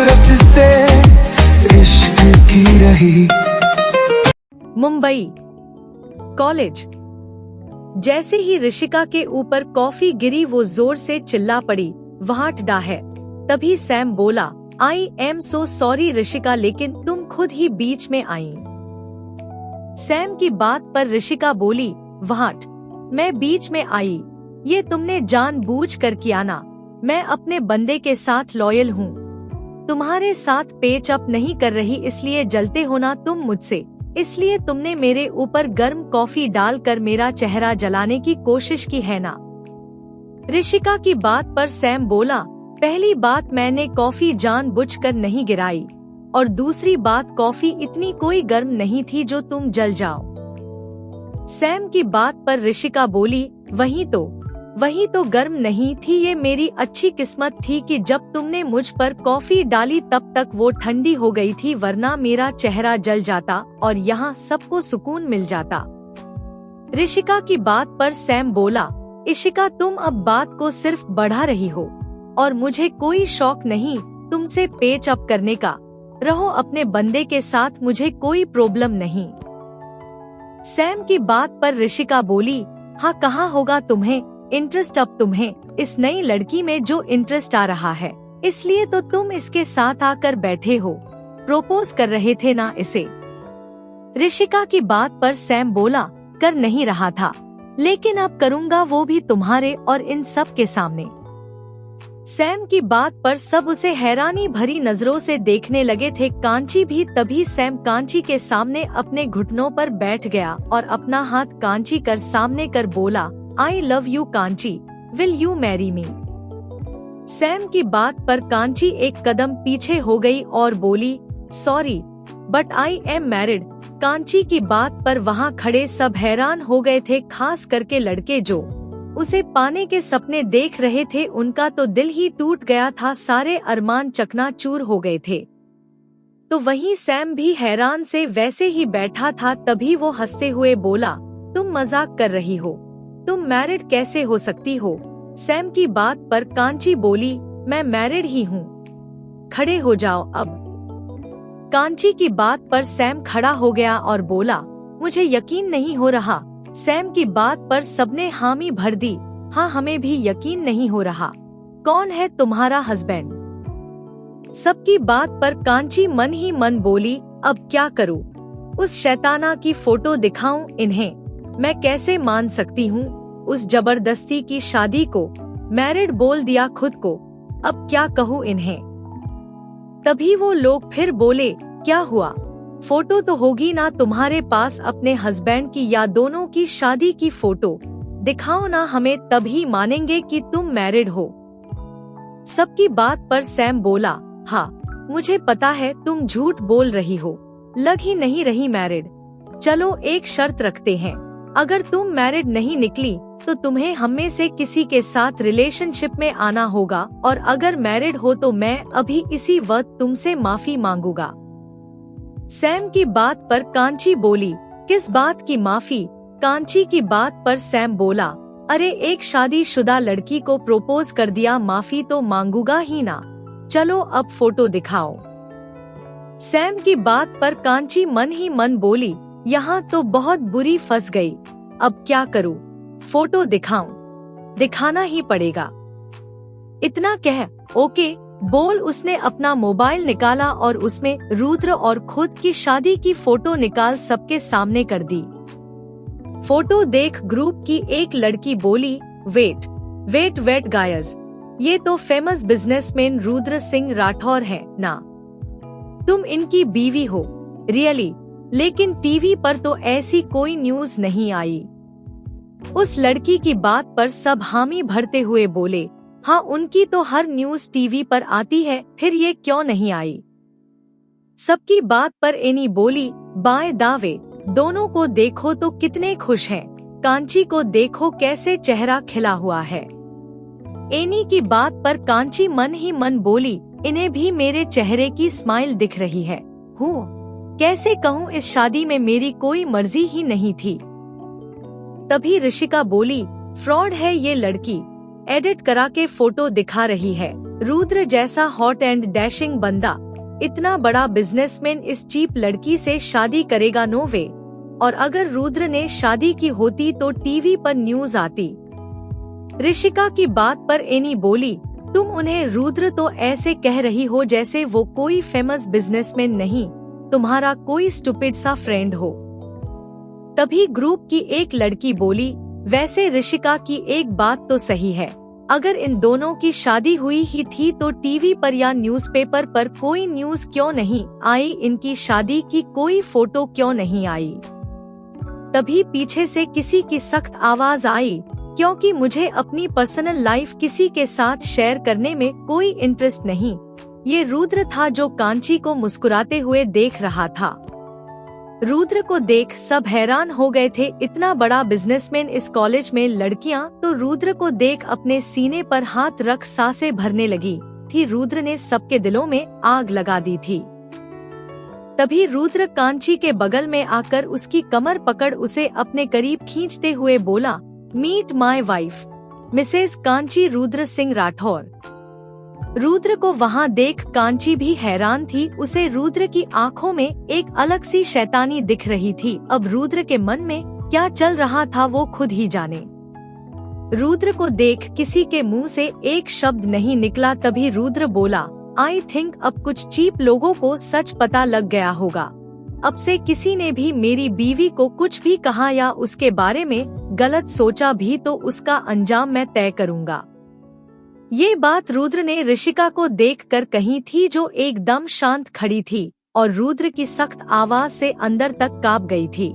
नफरत से इश्क की रही। मुंबई कॉलेज। जैसे ही ऋषिका के ऊपर कॉफी गिरी वो जोर से चिल्ला पड़ी, वहाँ डा है। तभी सैम बोला, I am so sorry Rishika, लेकिन तुम खुद ही बीच में आई। सैम की बात पर ऋषिका बोली, व्हाट, मैं बीच में आई? ये तुमने जानबूझ कर किया ना। मैं अपने बंदे के साथ लॉयल हूँ, तुम्हारे साथ पेच अप नहीं कर रही, इसलिए जलते हो ना तुम मुझसे, इसलिए तुमने मेरे ऊपर गर्म कॉफी डालकर मेरा चेहरा जलाने की कोशिश की है ना। ऋषिका की बात पर सैम बोला, पहली बात मैंने कॉफी जानबूझकर नहीं गिराई, और दूसरी बात कॉफी इतनी कोई गर्म नहीं थी जो तुम जल जाओ। सैम की बात पर ऋषिका बोली, वही तो गर्म नहीं थी, ये मेरी अच्छी किस्मत थी कि जब तुमने मुझ पर कॉफी डाली तब तक वो ठंडी हो गई थी, वरना मेरा चेहरा जल जाता और यहाँ सबको सुकून मिल जाता। ऋषिका की बात पर सैम बोला, इशिका तुम अब बात को सिर्फ बढ़ा रही हो, और मुझे कोई शौक नहीं तुमसे पेच अप करने का, रहो अपने बंदे के साथ, मुझे कोई प्रॉब्लम नहीं। सैम की बात पर ऋषिका बोली, हाँ कहाँ होगा तुम्हें इंटरेस्ट, अब तुम्हें इस नई लड़की में जो इंटरेस्ट आ रहा है, इसलिए तो तुम इसके साथ आकर बैठे हो, प्रोपोज कर रहे थे ना इसे। ऋषिका की बात पर सैम बोला, कर नहीं रहा था, लेकिन अब करूँगा, वो भी तुम्हारे और इन सब के सामने। सैम की बात पर सब उसे हैरानी भरी नजरों से देखने लगे थे, कांची भी। तभी सैम कांची के सामने अपने घुटनों पर बैठ गया और अपना हाथ कांची कर सामने कर बोला, I love you Kanchi, will you marry me. Sam की बात पर कांची एक कदम पीछे हो गई और बोली, sorry but I am married. Kanchi की बात पर वहाँ खड़े सब हैरान हो गए थे, खास करके लड़के जो उसे पाने के सपने देख रहे थे, उनका तो दिल ही टूट गया था, सारे अरमान चकनाचूर हो गए थे। तो वहीं सैम भी हैरान से वैसे ही बैठा था। तभी वो हंसते हुए बोला, तुम मजाक कर रही हो, तुम मैरिड कैसे हो सकती हो? सैम की बात पर कांची बोली, मैं मैरिड ही हूँ, खड़े हो जाओ अब। कांची की बात पर सैम खड़ा हो गया और बोला, मुझे यकीन नहीं हो रहा। सैम की बात पर सबने हामी भर दी, हाँ हमें भी यकीन नहीं हो रहा। कौन है तुम्हारा हस्बैंड? सबकी बात पर कांची मन ही मन बोली, अब क्या करूँ? उस शैताना की फोटो दिखाऊं इन्हें? मैं कैसे मान सकती हूँ उस जबरदस्ती की शादी को? मैरिड बोल दिया खुद को, अब क्या कहूँ इन्हें? तभी वो लोग फिर बोले, क्या हुआ? फोटो तो होगी ना तुम्हारे पास अपने हस्बैंड की या दोनों की शादी की फोटो? दिखाओ ना हमें, तभी मानेंगे कि तुम मैरिड हो। सबकी बात पर सैम बोला, हाँ मुझे पता है तुम झूठ बोल रही हो, लग ही नहीं रही मैरिड। चलो एक शर्त रखते हैं, अगर तुम मैरिड नहीं निकली तो तुम्हें हमें से किसी के साथ रिलेशनशिप में आना होगा, और अगर मैरिड हो तो मैं अभी इसी वक्त तुमसे माफी मांगूंगा। सैम की बात पर कांची बोली, किस बात की माफी? कांची की बात पर सैम बोला, अरे एक शादीशुदा लड़की को प्रपोज कर दिया, माफी तो मांगूंगा ही ना। चलो अब फोटो दिखाओ। सैम की बात पर कांची मन ही मन बोली, यहाँ तो बहुत बुरी फंस गई, अब क्या करूँ? फोटो दिखाऊं? दिखाना ही पड़ेगा। इतना कह ओके बोल उसने अपना मोबाइल निकाला और उसमें रुद्र और खुद की शादी की फोटो निकाल सबके सामने कर दी। फोटो देख ग्रुप की एक लड़की बोली, वेट गायज, ये तो फेमस बिजनेसमैन रुद्र सिंह राठौर है ना? तुम इनकी बीवी हो? रियली? लेकिन टीवी पर तो ऐसी कोई न्यूज नहीं आई। उस लड़की की बात पर सब हामी भरते हुए बोले, हाँ उनकी तो हर न्यूज टीवी पर आती है, फिर ये क्यों नहीं आई? सबकी बात पर एनी बोली, बाय द वे दोनों को देखो तो कितने खुश हैं, कांची को देखो कैसे चेहरा खिला हुआ है। एनी की बात पर कांची मन ही मन बोली, इन्हें भी मेरे चेहरे की स्माइल दिख रही है। कैसे कहूँ, इस शादी में मेरी कोई मर्जी ही नहीं थी। तभी ऋषिका बोली, फ्रॉड है ये लड़की, एडिट करा के फोटो दिखा रही है। रुद्र जैसा हॉट एंड डैशिंग बंदा इतना बड़ा बिजनेसमैन इस चीप लड़की से शादी करेगा? नो वे। और अगर रुद्र ने शादी की होती तो टीवी पर न्यूज आती। ऋषिका की बात पर एनी बोली, तुम उन्हें रुद्र तो ऐसे कह रही हो जैसे वो कोई फेमस बिजनेसमैन नहीं, तुम्हारा कोई स्टूपिड सा फ्रेंड हो। तभी ग्रुप की एक लड़की बोली, वैसे ऋषिका की एक बात तो सही है, अगर इन दोनों की शादी हुई ही थी तो टीवी पर या न्यूज़पेपर पर कोई न्यूज क्यों नहीं आई, इनकी शादी की कोई फोटो क्यों नहीं आई। तभी पीछे से किसी की सख्त आवाज आई, क्योंकि मुझे अपनी पर्सनल लाइफ किसी के साथ शेयर करने में कोई इंटरेस्ट नहीं। ये रुद्र था जो कांची को मुस्कुराते हुए देख रहा था। रुद्र को देख सब हैरान हो गए थे, इतना बड़ा बिजनेसमैन इस कॉलेज में लड़कियां तो रुद्र को देख अपने सीने पर हाथ रख सांसें भरने लगी थी। रुद्र ने सबके दिलों में आग लगा दी थी। तभी रुद्र कांची के बगल में आकर उसकी कमर पकड़ उसे अपने करीब खींचते हुए बोला, meet my wife Mrs Kanchi Rudra Singh Rathore. Rudra को वहाँ देख कांची भी हैरान थी, उसे रुद्र की आंखों में एक अलग सी शैतानी दिख रही थी। अब रुद्र के मन में क्या चल रहा था वो खुद ही जाने। रुद्र को देख किसी के मुंह से एक शब्द नहीं निकला। तभी रुद्र बोला, आई थिंक अब कुछ चीप लोगों को सच पता लग गया होगा। अब से किसी ने भी मेरी बीवी को कुछ भी कहा या उसके बारे में गलत सोचा भी तो उसका अंजाम मैं तय करूँगा। ये बात रुद्र ने ऋषिका को देखकर कही थी, जो एकदम शांत खड़ी थी और रुद्र की सख्त आवाज से अंदर तक कांप गई थी।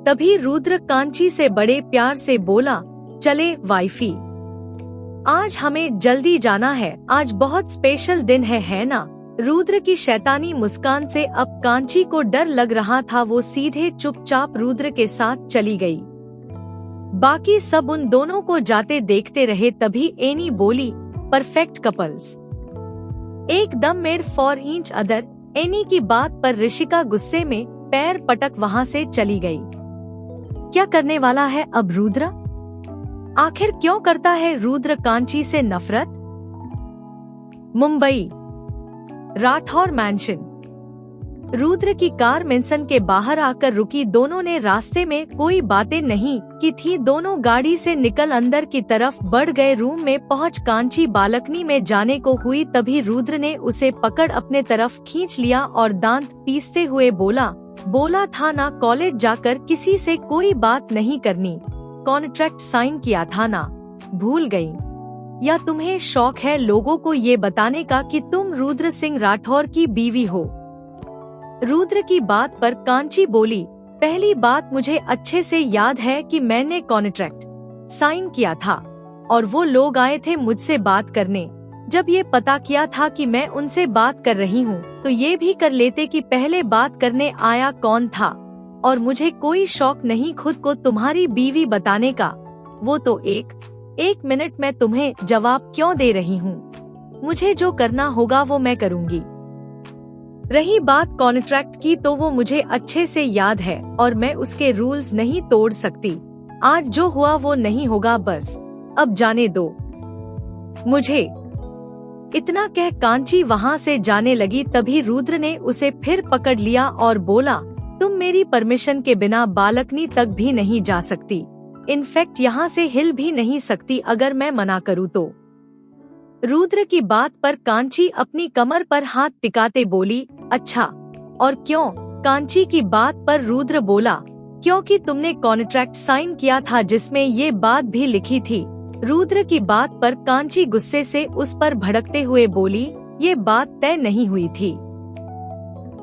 तभी रुद्र कांची से बड़े प्यार से बोला, चले वाइफी, आज हमें जल्दी जाना है, आज बहुत स्पेशल दिन है ना। रुद्र की शैतानी मुस्कान से अब कांची को डर लग रहा था। वो सीधे चुपचाप रुद्र के साथ चली गई। बाकी सब उन दोनों को जाते देखते रहे। तभी एनी बोली, परफेक्ट कपल्स, एकदम made for each other. Any की बात पर ऋषिका गुस्से में पैर पटक वहाँ से चली गई। क्या करने वाला है अब रुद्र? आखिर क्यों करता है रुद्र कांची से नफरत? मुंबई, राठौर मैंशन। रुद्र की कार मेंशन के बाहर आकर रुकी। दोनों ने रास्ते में कोई बातें नहीं की थी। दोनों गाड़ी से निकल अंदर की तरफ बढ़ गए। रूम में पहुंच कांची बालकनी में जाने को हुई। तभी रुद्र ने उसे पकड़ अपने तरफ खींच लिया और दांत पीसते हुए बोला था ना, कॉलेज जाकर किसी से कोई बात नहीं करनी, कॉन्ट्रैक्ट साइन किया था ना, भूल गई? या तुम्हें शौक है लोगों को ये बताने का कि तुम रुद्र सिंह राठौर की बीवी हो? रुद्र की बात पर कांची बोली, पहली बात मुझे अच्छे से याद है कि मैंने कॉन्ट्रैक्ट साइन किया था और वो लोग आए थे मुझसे बात करने। जब ये पता किया था कि मैं उनसे बात कर रही हूँ तो ये भी कर लेते कि पहले बात करने आया कौन था। और मुझे कोई शौक नहीं खुद को तुम्हारी बीवी बताने का। वो तो एक मिनट में तुम्हें जवाब क्यों दे रही हूँ। मुझे जो करना होगा वो मैं करूँगी। रही बात कॉन्ट्रैक्ट की तो वो मुझे अच्छे से याद है और मैं उसके रूल्स नहीं तोड़ सकती। आज जो हुआ वो नहीं होगा, बस अब जाने दो मुझे। इतना कह कांची वहाँ से जाने लगी। तभी रुद्र ने उसे फिर पकड़ लिया और बोला, तुम मेरी परमिशन के बिना बालकनी तक भी नहीं जा सकती, इनफैक्ट यहाँ से हिल भी नहीं सकती अगर मैं मना करूँ तो। रुद्र की बात पर कांची अपनी कमर पर हाथ टिकाते बोली, अच्छा और क्यों? कांची की बात पर रुद्र बोला, क्योंकि तुमने कॉन्ट्रैक्ट साइन किया था जिसमें ये बात भी लिखी थी। रुद्र की बात पर कांची गुस्से से उस पर भड़कते हुए बोली, ये बात तय नहीं हुई थी।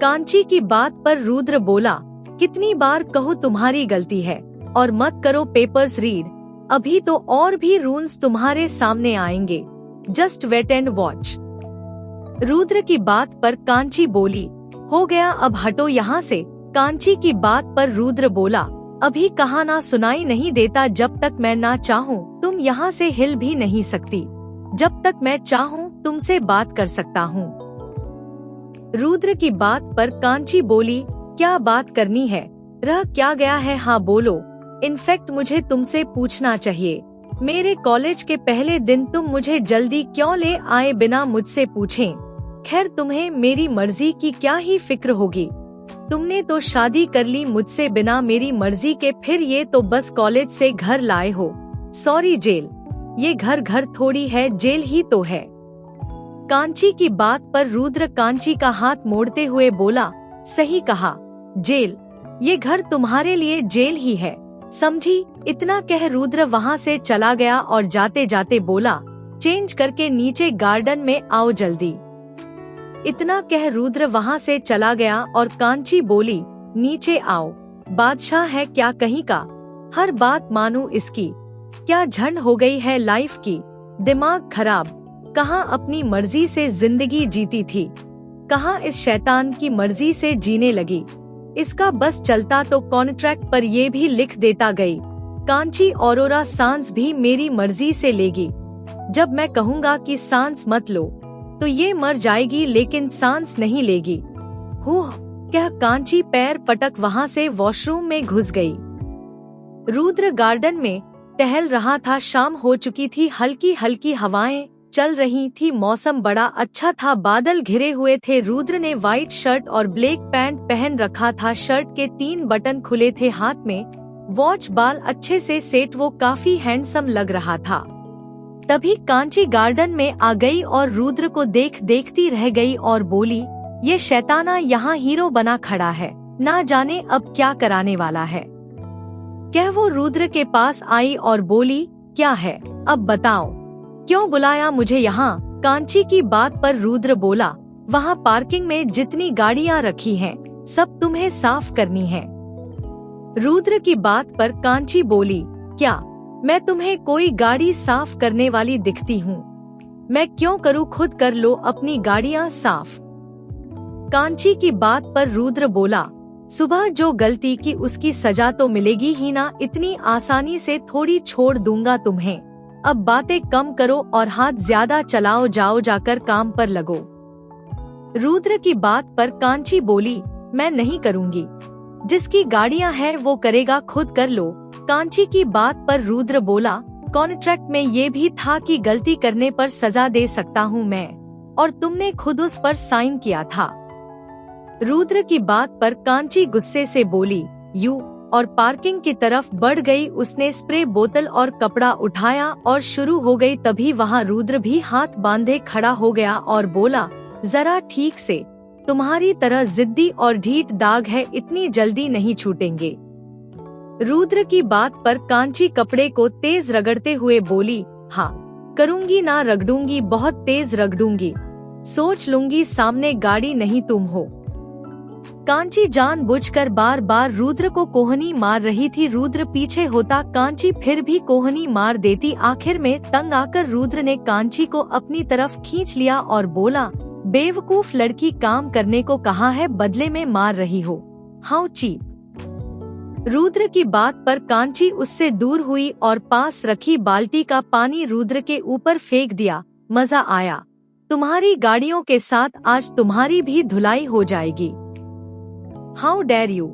कांची की बात पर रुद्र बोला, कितनी बार कहो तुम्हारी गलती है और मत करो पेपर्स रीड, अभी तो और भी रूल्स तुम्हारे सामने आएंगे, just wait and watch. Rudra की बात पर कांची बोली, हो गया अब हटो यहाँ से। कांची की बात पर रुद्र बोला, अभी कहा ना सुनाई नहीं देता, जब तक मैं ना चाहूँ तुम यहाँ से हिल भी नहीं सकती, जब तक मैं चाहूँ तुमसे बात कर सकता हूँ। रुद्र की बात पर कांची बोली, क्या बात करनी है? रह क्या गया है, हाँ बोलो। इनफैक्ट मुझे तुमसे पूछना चाहिए, मेरे कॉलेज के पहले दिन तुम मुझे जल्दी क्यों ले आए बिना मुझसे पूछे? खैर तुम्हें मेरी मर्जी की क्या ही फिक्र होगी। तुमने तो शादी कर ली मुझसे बिना मेरी मर्जी के, फिर ये तो बस कॉलेज से घर लाए हो। सॉरी जेल, ये घर थोड़ी है, जेल ही तो है। कांची की बात पर रुद्र कांची का हाथ मोड़ते हुए बोला, सही कहा, जेल, ये घर तुम्हारे लिए जेल ही है, समझी? इतना कह रुद्र वहाँ से चला गया और जाते जाते बोला, चेंज करके नीचे गार्डन में आओ जल्दी। इतना कह रुद्र वहाँ से चला गया और कांची बोली, नीचे आओ, बादशाह है क्या कहीं का, हर बात मानू इसकी। क्या झंड हो गई है लाइफ की, दिमाग खराब। कहाँ अपनी मर्जी से जिंदगी जीती थी, कहाँ इस शैतान की मर्जी से जीने लगी। इसका बस चलता तो कॉन्ट्रैक्ट पर ये भी लिख देता गई, कांची औरोरा सांस भी मेरी मर्जी से लेगी। जब मैं कहूँगा कि सांस मत लो तो ये मर जाएगी, लेकिन सांस नहीं लेगी। हुँ, कह कांची पैर पटक वहाँ से वॉशरूम में घुस गई। रुद्र गार्डन में टहल रहा था, शाम हो चुकी थी, हल्की हल्की हवाएं चल रही थी, मौसम बड़ा अच्छा था, बादल घिरे हुए थे। रुद्र ने व्हाइट शर्ट और ब्लैक पैंट पहन रखा था, शर्ट के 3 बटन खुले थे, हाथ में वॉच, बाल अच्छे से सेट, वो काफी हैंडसम लग रहा था। तभी कांची गार्डन में आ गई और रुद्र को देखती रह गई और बोली, ये शैताना यहाँ हीरो बना खड़ा है, ना जाने अब क्या कराने वाला है। कह वो रुद्र के पास आई और बोली, क्या है, अब बताओ, क्यों बुलाया मुझे यहाँ? कांची की बात पर रुद्र बोला, वहाँ पार्किंग में जितनी गाड़ियाँ रखी हैं, सब तुम्हें साफ करनी है। रुद्र की बात पर कांची बोली, क्या मैं तुम्हें कोई गाड़ी साफ करने वाली दिखती हूँ? मैं क्यों करूँ, खुद कर लो अपनी गाड़ियाँ साफ। कांची की बात पर रुद्र बोला, सुबह जो गलती की उसकी सजा तो मिलेगी ही ना, इतनी आसानी से थोड़ी छोड़ दूंगा तुम्हें। अब बातें कम करो और हाथ ज्यादा चलाओ, जाओ जाकर काम पर लगो। रुद्र की बात पर कांची बोली, मैं नहीं करूँगी, जिसकी गाड़ियाँ हैं वो करेगा, खुद कर लो। कांची की बात पर रुद्र बोला, कॉन्ट्रैक्ट में ये भी था कि गलती करने पर सजा दे सकता हूँ मैं, और तुमने खुद उस पर साइन किया था। रुद्र की बात पर कांची गुस्से से बोली, यू, और पार्किंग की तरफ बढ़ गई। उसने स्प्रे बोतल और कपड़ा उठाया और शुरू हो गई। तभी वहाँ रुद्र भी हाथ बांधे खड़ा हो गया और बोला, जरा ठीक से, तुम्हारी तरह जिद्दी और ढीठ दाग है, इतनी जल्दी नहीं छूटेंगे। रुद्र की बात पर कांची कपड़े को तेज रगड़ते हुए बोली, हाँ करूँगी ना, रगड़ूंगी, बहुत तेज रगड़ूंगी, सोच लूंगी, सामने गाड़ी नहीं तुम हो। कांची जानबूझकर बार बार रुद्र को कोहनी मार रही थी। रुद्र पीछे होता, कांची फिर भी कोहनी मार देती। आखिर में तंग आकर रुद्र ने कांची को अपनी तरफ खींच लिया और बोला, बेवकूफ लड़की, काम करने को कहा है, बदले में मार रही हो, हाउ चीप। रुद्र की बात पर कांची उससे दूर हुई और पास रखी बाल्टी का पानी रुद्र के ऊपर फेंक दिया। मजा आया, तुम्हारी गाड़ियों के साथ आज तुम्हारी भी धुलाई हो जाएगी। हाउ डेयर यू,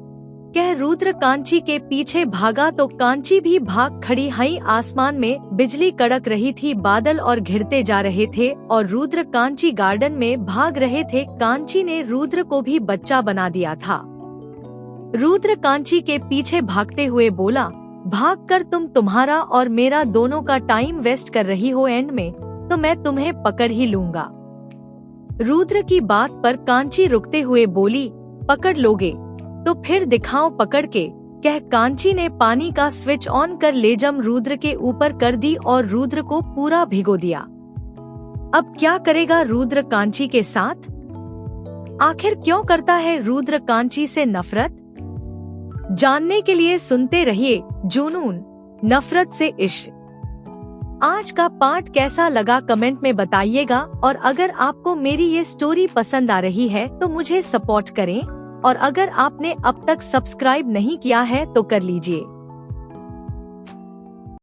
कह रुद्र कांची के पीछे भागा तो कांची भी भाग खड़ी। हई आसमान में बिजली कड़क रही थी, बादल और घिरते जा रहे थे और रुद्र कांची गार्डन में भाग रहे थे। कांची ने रुद्र को भी बच्चा बना दिया था। रुद्र कांची के पीछे भागते हुए बोला, भागकर तुम तुम्हारा और मेरा दोनों का टाइम वेस्ट कर रही हो, एंड में तो मैं तुम्हें पकड़ ही लूंगा। रुद्र की बात पर कांची रुकते हुए बोली, पकड़ लोगे तो फिर दिखाओ पकड़ के, कह कांची ने पानी का स्विच ऑन कर लेजम रुद्र के ऊपर कर दी और रुद्र को पूरा भिगो दिया। अब क्या करेगा रुद्र कांची के साथ? आखिर क्यों करता है रुद्र कांची से नफरत? जानने के लिए सुनते रहिए जुनून, नफरत से इश्क। आज का पार्ट कैसा लगा कमेंट में बताइएगा, और अगर आपको मेरी ये स्टोरी पसंद आ रही है तो मुझे सपोर्ट करें, और अगर आपने अब तक सब्सक्राइब नहीं किया है तो कर लीजिए।